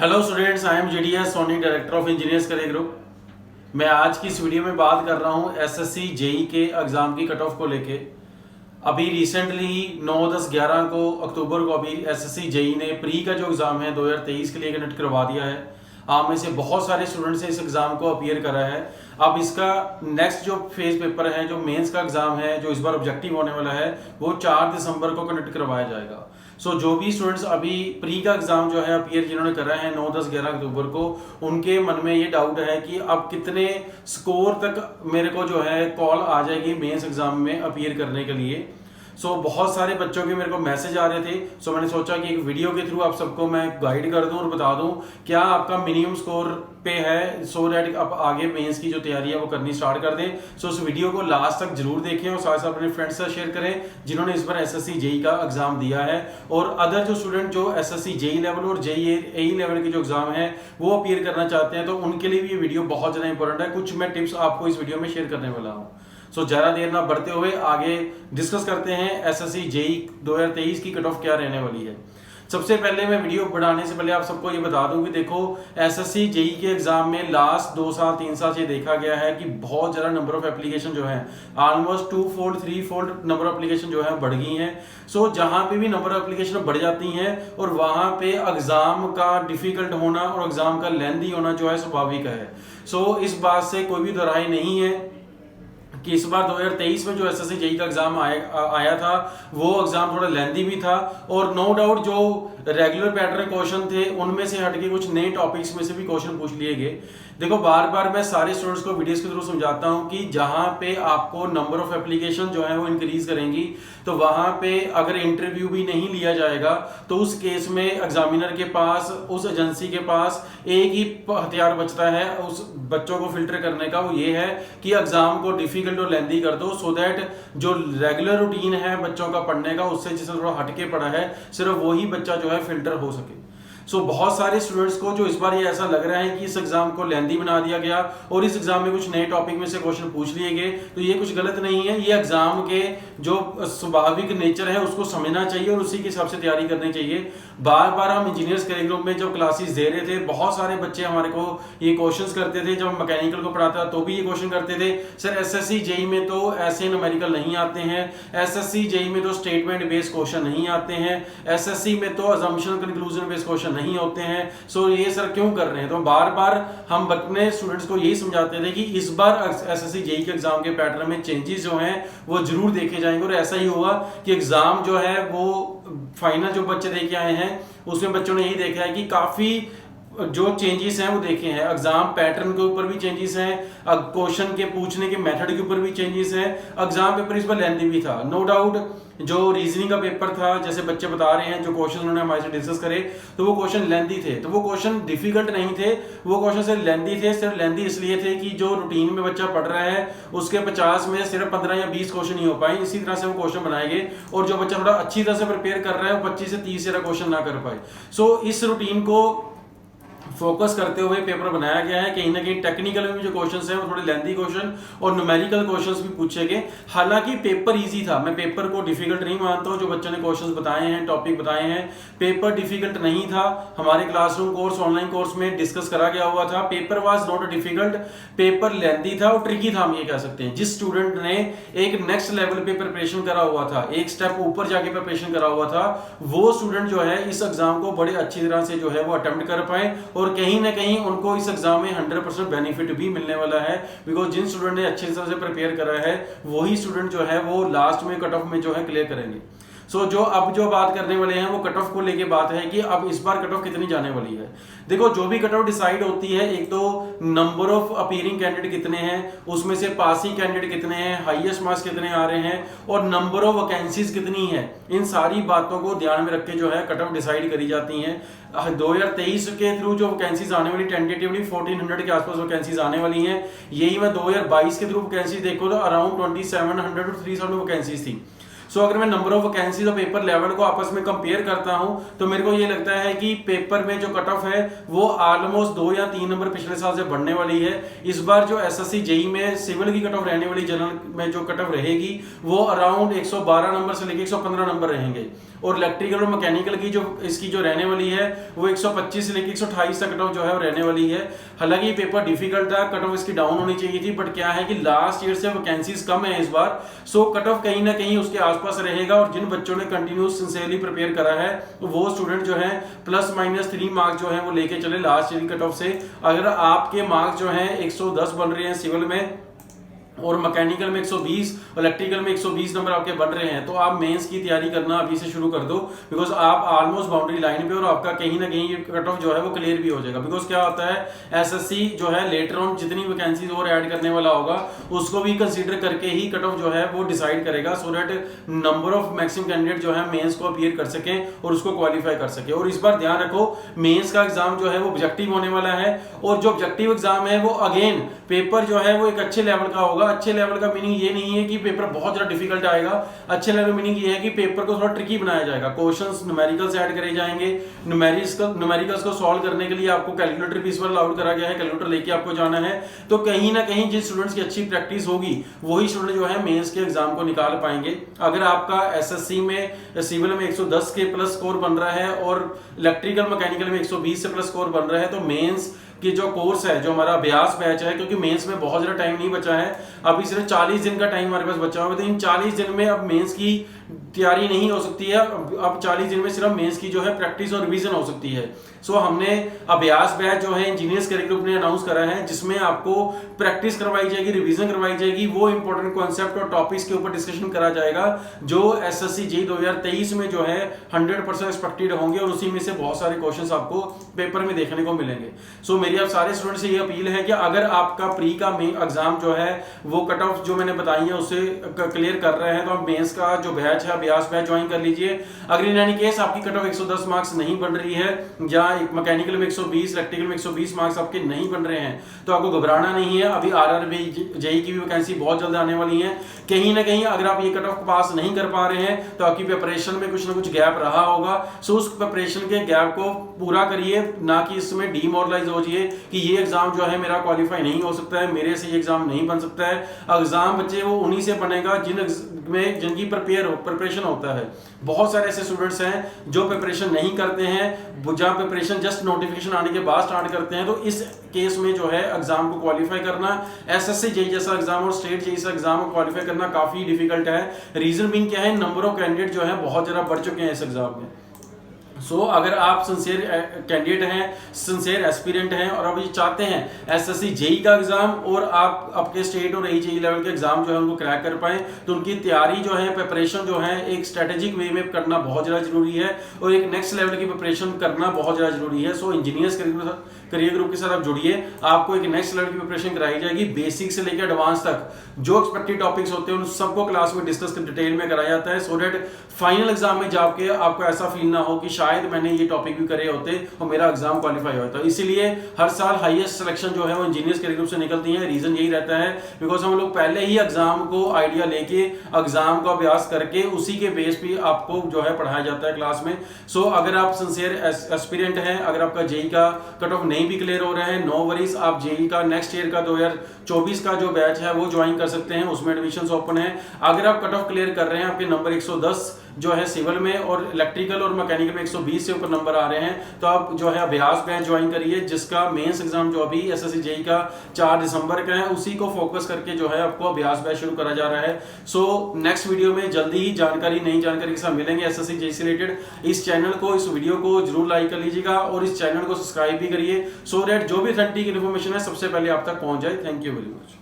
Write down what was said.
Hello students, I am GDS Soni, director of engineers career group. मैं आज की इस वीडियो में बात कर रहा हूँ एसएससी जेई के एग्ज़ाम की कट ऑफ को लेके। अभी रिसेंटली 9, 10, 11 को अक्टूबर को अभी एसएससी जेई ने प्री का जो एग्ज़ाम है 2023 के लिए कंडक्ट करवा दिया है। आप में से बहुत सारे स्टूडेंट्स ने इस एग्ज़ाम को अपीयर करा है। अब इसका नेक्स्ट जो फेज पेपर है, जो मेंस का एग्ज़ाम है, जो इस बार ऑब्जेक्टिव होने वाला है, वो 4 दिसंबर को कंडक्ट करवाया जाएगा। सो जो भी स्टूडेंट्स अभी प्री का एग्जाम जो है अपीयर जिन्होंने करा है 9, 10, 11 अक्टूबर को, उनके मन में ये डाउट है कि अब कितने स्कोर तक मेरे को जो है कॉल आ जाएगी मेंस एग्जाम में अपीयर करने के लिए। बहुत सारे बच्चों के मेरे को मैसेज आ रहे थे। मैंने सोचा कि एक वीडियो के थ्रू आप सबको मैं गाइड कर दूं और बता दूं क्या आपका मिनिमम स्कोर पे है, सो दैट आप आगे मेंस की जो तैयारी है वो करनी स्टार्ट कर दें। उस वीडियो को लास्ट तक जरूर देखें और साथ साथ अपने फ्रेंड्स से शेयर करें जिन्होंने इस बार एसएससी जेई का एग्जाम दिया है। और अदर जो स्टूडेंट जो एसएससी जेई लेवल और जेई एई लेवल के जो एग्जाम है वो अपीयर करना चाहते हैं, तो उनके लिए भी ये वीडियो बहुत ज़्यादा इंपॉर्टेंट है। कुछ मैं टिप्स आपको इस वीडियो में शेयर करने वाला हूँ। ज़्यादा देर ना बढ़ते हुए आगे डिस्कस करते हैं एसएससी जेई 2023 की कट ऑफ क्या रहने वाली है। सबसे पहले मैं वीडियो बढ़ाने से पहले आप सबको ये बता दूं कि देखो, एसएससी जेई के एग्जाम में लास्ट 2 साल 3 साल से देखा गया है कि बहुत ज़्यादा नंबर ऑफ एप्लीकेशन जो है almost 2 fold 3 fold number of application जो है बढ़ गई हैं। जहां पे भी नंबर ऑफ एप्लीकेशन बढ़ जाती हैं और वहां पे एग्जाम का डिफिकल्ट होना और एग्जाम का लेंथी होना जो है स्वाभाविक है। इस बात से कोई भी दोहराई नहीं है कि इस बार 2023 में जो एसएससी जेई का एग्जाम आया था वो एग्जाम थोड़ा लेंथी भी था और नो डाउट जो रेगुलर पैटर्न क्वेश्चन थे उनमें से हटके कुछ नए टॉपिक्स में से भी क्वेश्चन पूछ लिए गए। देखो, बार बार मैं सारे स्टूडेंट्स को वीडियोस के थ्रू समझाता हूं कि जहां पे आपको नंबर ऑफ एप्लीकेशन जो है वो इंक्रीज करेंगी, तो वहां पे अगर इंटरव्यू भी नहीं लिया जाएगा तो उस केस में एग्जामिनर के पास, उस एजेंसी के पास एक ही हथियार बचता है उस बच्चों को फिल्टर करने का। वो ये है कि एग्जाम को डिफिकल्ट और लेंथी कर दो, सो दैट जो रेगुलर रूटीन है बच्चों का पढ़ने का उससे जिससे थोड़ा हटके पड़ा है सिर्फ वही बच्चा जो है फिल्टर हो सके। बहुत सारे स्टूडेंट्स को जो इस बार ये ऐसा लग रहा है कि इस एग्जाम को लेंथी बना दिया गया और इस एग्जाम में कुछ नए टॉपिक में से क्वेश्चन पूछ लिए गए, तो ये कुछ गलत नहीं है। ये एग्जाम के जो स्वाभाविक नेचर है उसको समझना चाहिए और उसी के हिसाब से तैयारी करनी चाहिए। बार बार हम इंजीनियर्स करियर ग्रुप में जब क्लासेस दे रहे थे, बहुत सारे बच्चे हमारे को ये क्वेश्चंस करते थे। जब मैकेनिकल को पढ़ाता तो भी ये क्वेश्चन करते थे, सर एसएससी जेई में तो ऐसे न्यूमेरिकल नहीं आते हैं, एसएससी जेई में तो स्टेटमेंट बेस्ड क्वेश्चन नहीं आते हैं, एसएससी में तो असम्पशन कंक्लूजन बेस्ड क्वेश्चन नहीं होते हैं। ये सर क्यों कर रहे हैं? तो बार बार हम अपने स्टूडेंट्स को यही समझाते थे कि इस बार एसएससी जेई के एग्जाम के पैटर्न में चेंजेस जो हैं वो जरूर देखे जाएंगे और ऐसा ही होगा कि एग्जाम जो है वो फाइनल जो बच्चे देके आए हैं उसमें बच्चों ने यही देखा है कि काफी जो चेंजेस हैं वो देखे हैं। एग्जाम पैटर्न के ऊपर भी चेंजेस हैं, क्वेश्चन के पूछने के मेथड के ऊपर भी चेंजेस हैं। एग्जाम पेपर इस पर लेंथी भी था, नो डाउट। जो रीजनिंग का पेपर था, जैसे बच्चे बता रहे हैं, जो क्वेश्चन उन्होंने हमारे से डिस्कस करे, तो वो क्वेश्चन लेंथी थे। तो वो क्वेश्चन डिफिकल्ट नहीं थे, वो क्वेश्चन सिर्फ लेंथी थे। सिर्फ लेंथी इसलिए थे कि जो रूटीन में बच्चा पढ़ रहा है उसके 50 में सिर्फ 15 या 20 क्वेश्चन ही हो पाए, इसी तरह से वो क्वेश्चन बनाएंगे। और जो बच्चा थोड़ा अच्छी तरह से प्रिपेयर कर रहा है वो 25 से 30 से क्वेश्चन ना कर पाए। इस रूटीन को फोकस करते हुए पेपर बनाया गया है। कहीं ना कहीं टेक्निकल में जो क्वेश्चंस हैं वो थोड़े लेंथी क्वेश्चन और न्यूमेरिकल क्वेश्चंस भी पूछे गए। हालांकि पेपर इजी था, मैं पेपर को डिफिकल्ट नहीं मानता हूं। जो बच्चों ने क्वेश्चंस बताए हैं, टॉपिक बताए हैं, पेपर डिफिकल्ट नहीं था। हमारे क्लासरूम कोर्स, ऑनलाइन कोर्स में डिस्कस करा गया हुआ था। Paper was not difficult, paper lengthy था और ट्रिकी था, हम ये कह सकते हैं। जिस स्टूडेंट ने एक नेक्स्ट लेवल पे प्रिपरेशन करा हुआ था, एक स्टेप ऊपर जाके प्रिपरेशन करा हुआ था, वो स्टूडेंट जो है इस एग्जाम को बड़े अच्छी तरह से जो है वो अटेम्प्ट कर पाए और कहीं ना कहीं उनको इस एग्जाम में 100% बेनिफिट भी मिलने वाला है। बिकॉज जिन स्टूडेंट ने अच्छी तरह से प्रिपेयर करा है वही स्टूडेंट जो है वो लास्ट में कट ऑफ में जो है क्लियर करेंगे। जो बात करने वाले हैं वो कट ऑफ को लेके बात है कि अब इस बार कट ऑफ कितनी जाने वाली है। देखो, जो भी कट ऑफ डिसाइड होती है, एक तो नंबर ऑफ अपीयरिंग कैंडिडेट कितने हैं, उसमें से पासिंग कैंडिडेट कितने हैं, हाईएस्ट मार्क्स कितने आ रहे हैं और नंबर ऑफ वैकेंसीज कितनी है, इन सारी बातों को ध्यान में रख के जो है कट ऑफ डिसाइड करी जाती हैं। 2023 के थ्रू जो वैकेंसीज आने वाली, टेंटेटिवली 1400 के आसपास वैकेंसीज आने वाली हैं। यही मैं 2022 के थ्रू वैकेंसीज देखो तो अराउंड 2700 टू 3000 वैकेंसीज थी। अगर मैं नंबर ऑफ वैकेंसीज और पेपर लेवल को आपस में कंपेयर करता हूं तो मेरे को ये लगता है कि पेपर में जो कट ऑफ है वो ऑलमोस्ट 2 या 3 नंबर पिछले साल से बढ़ने वाली है। इस बार जो एसएससी जेई में सिविल की कट ऑफ रहने वाली, जनरल में जो कट ऑफ रहेगी वो अराउंड 112 नंबर से लेकर 115 नंबर रहेंगे और इलेक्ट्रिकल और मैकेनिकल की जो इसकी जो रहने वाली है वो 125 से लेकर 128 तक कट ऑफ जो है वो रहने वाली है। हालांकि ये पेपर डिफिकल्ट था, कट ऑफ इसकी डाउन होनी चाहिए थी, बट क्या है कि लास्ट ईयर से वैकेंसीज कम है इस बार, सो कट ऑफ कहीं ना कहीं उसके आसपास रहेगा। और जिन बच्चों ने कंटिन्यूस सिंसियरली प्रिपेयर करा है वो स्टूडेंट जो है +-3 मार्क्स जो है वो लेके चले लास्ट ईयर की कट ऑफ से। अगर आपके मार्क्स जो है 110 बन रहे हैं सिविल में और मैकेनिकल में 120 और इलेक्ट्रिकल में 120 नंबर आपके बन रहे हैं, तो आप मेंस की तैयारी करना अभी से शुरू कर दो, बिकॉज आप ऑलमोस्ट बाउंड्री लाइन पे और आपका कहीं ना कहीं कट ऑफ जो है वो क्लियर भी हो जाएगा। बिकॉज क्या होता है, एसएससी जो है लेटर ऑन जितनी वैकेंसीज और ऐड करने वाला होगा उसको भी कंसीडर करके ही कट ऑफ जो है वो डिसाइड करेगा, so that number of maximum candidate जो है मेंस को अपीयर कर सकें और उसको क्वालिफाई कर सके। और इस बार ध्यान रखो, मेंस का एग्जाम जो है वो ऑब्जेक्टिव होने वाला है, और जो ऑब्जेक्टिव एग्जाम है वो अगेन पेपर जो है वो एक अच्छे लेवल का होगा। अच्छे लेवल का मीनिंग ये नहीं है कि पेपर बहुत ज्यादा डिफिकल्ट आएगा, अच्छे लेवल मीनिंग ये है कि पेपर को थोड़ा ट्रिकी बनाया जाएगा, क्वेश्चंस न्यूमेरिकल्स ऐड करे जाएंगे, न्यूमेरिकल्स को सॉल्व करने के लिए आपको कैलकुलेटर भी इस बार अलाउड करा गया है, कैलकुलेटर लेके आपको जाना है। तो कहीं ना कहीं जिन स्टूडेंट्स की अच्छी प्रैक्टिस होगी वही स्टूडेंट जो है मेंस के एग्जाम को निकाल पाएंगे। अगर आपका एसएससी में सिविल में 110 के प्लस स्कोर बन रहा है और इलेक्ट्रिकल मैकेनिकल में 120 से प्लस स्कोर बन रहा है, तो मेंस कि जो कोर्स है, जो हमारा अभ्यास बैच है, क्योंकि मेंस में बहुत ज्यादा टाइम नहीं बचा है, अभी सिर्फ 40 दिन का टाइम हमारे पास बचा हुआ है, तो इन 40 दिन में अब मेंस की तैयारी नहीं हो सकती है। अब 40 दिन में सिर्फ मेंस की जो है प्रैक्टिस और रिवीजन हो सकती है। सो हमने अभ्यास बैच जो है इंजीनियर्स करियर ग्रुप ने अनाउंस करा है, जिसमें आपको प्रैक्टिस करवाई जाएगी, रिवीजन करवाई जाएगी, वो इंपॉर्टेंट कॉन्सेप्ट और टॉपिक्स के ऊपर डिस्कशन करा जाएगा जो एसएससी जेईई 2023 में जो है 100% एक्सपेक्टेड होंगे, और उसी में से बहुत सारे क्वेश्चंस आपको पेपर में देखने को मिलेंगे। सो मेरी आप सारे स्टूडेंट से ये अपील है कि अगर आपका प्री का एग्जाम जो है वो कट ऑफ जो मैंने बताई है उससे क्लियर कर रहे हैं, तो आप मेंस का जो बैच है अभ्यास बैच ज्वाइन कर लीजिए। अगर इन एनी केस आपकी कट ऑफ 110 मार्क्स नहीं बन रही है, या मैकेनिकल में 120, इलेक्ट्रिकल में 120 मार्क्स आपके नहीं बन रहे हैं, तो आपको घबराना नहीं है। अभी आरआरबी जेईई की भी वैकेंसी बहुत जल्द आने वाली है। कहीं ना कहीं अगर आप ये कट ऑफ पास नहीं कर पा रहे हैं तो आपकी प्रिपरेशन में कुछ ना कुछ गैप रहा होगा, सो उस प्रिपरेशन के गैप को पूरा करिए, ना कि इसमें डीमोरलाइज हो जाइए कि ये एग्जाम जो है मेरा क्वालिफाई नहीं हो सकता है, मेरे से ये एग्जाम नहीं बन सकता है। एग्जाम बच्चे वो उन्हीं से बनेगा जिनकी प्रिपरेशन होता है। बहुत सारे ऐसे स्टूडेंट्स हैं जो प्रिपरेशन नहीं करते हैं, जहां प्रिपरेशन जस्ट नोटिफिकेशन आने के बाद स्टार्ट करते हैं। तो इस केस में जो है एग्जाम को क्वालिफाई करना, एसएससी जेईई जैसा एग्जाम और स्टेट जेईई जैसा एग्जाम को क्वालिफाई करना काफी डिफिकल्ट है। रीजन बीइंग क्या है, नंबर ऑफ कैंडिडेट जो है बहुत ज्यादा बढ़ चुके हैं इस एग्जाम में। सो अगर आप सिंसियर कैंडिडेट हैं, सिंसियर एस्पिरेंट हैं और आप ये चाहते हैं एसएससी जेईई का एग्जाम और आप आपके स्टेट और जेईई लेवल के एग्जाम जो है उनको क्रैक कर पाएं, तो उनकी तैयारी जो है, प्रिपरेशन जो है एक स्ट्रेटेजिक वे में करना बहुत ज़्यादा जरूरी है, और एक नेक्स्ट लेवल की प्रिपरेशन करना बहुत ज़्यादा जरूरी है। सो इंजीनियर्स करियर ग्रुप के साथ आप जुड़िए, आपको एक नेक्स्ट लेवल की प्रिपरेशन कराई जाएगी, बेसिक से लेकर एडवांस तक जो एक्सपेक्टेड टॉपिक्स होते हैं उन सबको क्लास में डिस्कस डिटेल में कराया जाता है, सो दैट फाइनल एग्जाम में जाके आपको ऐसा फील ना हो कि शायद मैंने ये टॉपिक भी करे होते और मेरा एग्जाम क्वालिफाई होता। इसीलिए हर साल हाईएस्ट सिलेक्शन जो है वो इंजीनियर्स करियर ग्रुप से निकलती है। रीजन यही रहता है बिकॉज हम लोग पहले ही एग्जाम को आइडिया लेके एग्जाम का अभ्यास करके उसी के बेस पे आपको जो है पढ़ाया जाता है क्लास में। सो अगर आप सिंसियर एस्पिरेंट हैं, अगर आपका जेईई का कट ऑफ नहीं भी क्लियर हो रहा है, नो वरीज, आप जेईई का नेक्स्ट ईयर का 2024 का जो बैच है वो ज्वाइन कर सकते हैं, उसमें एडमिशन ओपन है। अगर आप कट ऑफ क्लियर कर रहे हैं, आपके नंबर 110 जो है सिविल में और इलेक्ट्रिकल और मैकेनिकल में 120 से ऊपर नंबर आ रहे हैं, तो आप जो है अभ्यास बैच ज्वाइन करिए, जिसका मेंस एग्जाम जो अभी एसएससी जेईई का 4 दिसंबर का है, उसी को फोकस करके जो है आपको अभ्यास बैच शुरू करा जा रहा है। सो नेक्स्ट वीडियो में जल्दी ही नई जानकारी के साथ मिलेंगे एसएससी जेईई से रिलेटेड। इस चैनल को, इस वीडियो को जरूर लाइक कर लीजिएगा और इस चैनल को सब्सक्राइब भी करिए, सो दैट जो भी ऑथेंटिक इन्फॉर्मेशन है सबसे पहले आप तक पहुंच जाए। Thank you very much.